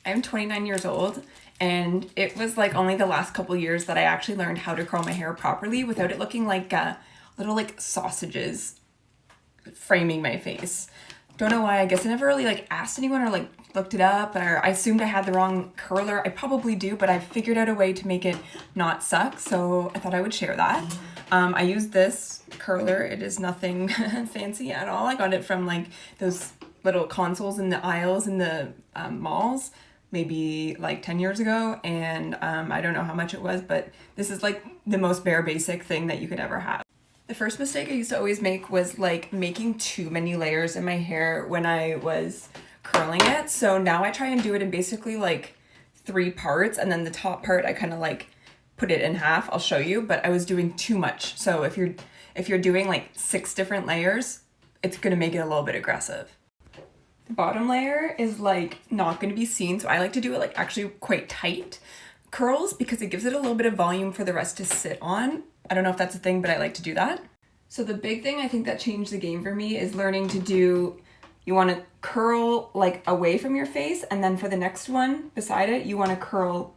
I'm 29 years old, and it was like only the last couple years that I actually learned how to curl my hair properly without it looking like little like sausages framing my face. Don't know why. I guess I never really like asked anyone or like looked it up, or I assumed I had the wrong curler. I probably do, but I figured out a way to make it not suck, so I thought I would share that. I used this curler. It is nothing fancy at all. I got it from like those little consoles in the aisles in the malls maybe like 10 years ago, and I don't know how much it was, but this is like the most bare basic thing that you could ever have. The first mistake I used to always make was like making too many layers in my hair when I was curling it. So now I try and do it in basically like 3 parts, and then the top part I kind of like put it in half. I'll show you, but I was doing too much. So if you're doing like 6 different layers, it's gonna make it a little bit aggressive. The bottom layer is like not going to be seen, so I like to do it like actually quite tight curls because it gives it a little bit of volume for the rest to sit on. I don't know if that's a thing, but I like to do that. So the big thing I think that changed the game for me is learning to do, you want to curl like away from your face, and then for the next one beside it, you want to curl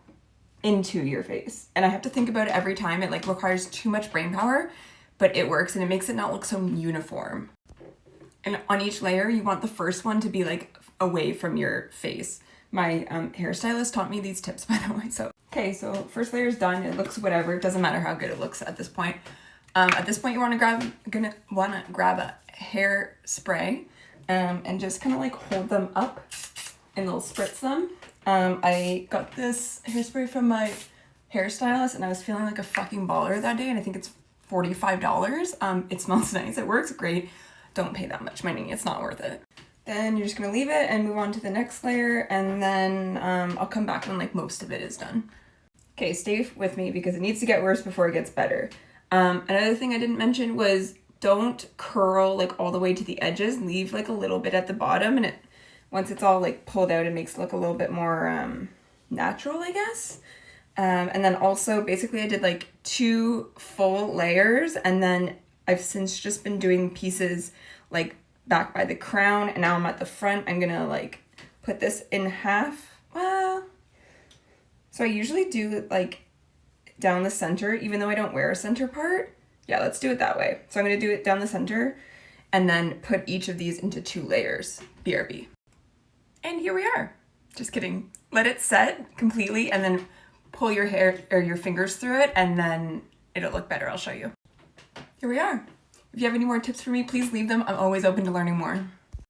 into your face. And I have to think about it every time. It like requires too much brain power, but it works and it makes it not look so uniform. And on each layer, you want the first one to be like away from your face. My hairstylist taught me these tips, by the way. So, okay, so first layer is done. It looks whatever. It doesn't matter how good it looks at this point. At this point, you want to grab a hairspray and just kind of like hold them up and they'll spritz them. I got this hairspray from my hairstylist, and I was feeling like a fucking baller that day, and I think it's $45. It smells nice. It works great. Don't pay that much money. It's not worth it. Then you're just gonna leave it and move on to the next layer, and then I'll come back when like most of it is done. Okay, stay with me because it needs to get worse before it gets better. Another thing I didn't mention was don't curl like all the way to the edges. Leave like a little bit at the bottom, and once it's all like pulled out, it makes it look a little bit more natural, I guess. And then also basically I did like 2 full layers, and then I've since just been doing pieces like back by the crown, and now I'm at the front. I'm gonna like put this in half. Well, so I usually do it like down the center, even though I don't wear a center part. Yeah, let's do it that way. So I'm gonna do it down the center and then put each of these into 2 layers, BRB. And here we are. Just kidding. Let it set completely and then pull your hair or your fingers through it, and then it'll look better. I'll show you. Here we are. If you have any more tips for me, please leave them. I'm always open to learning more.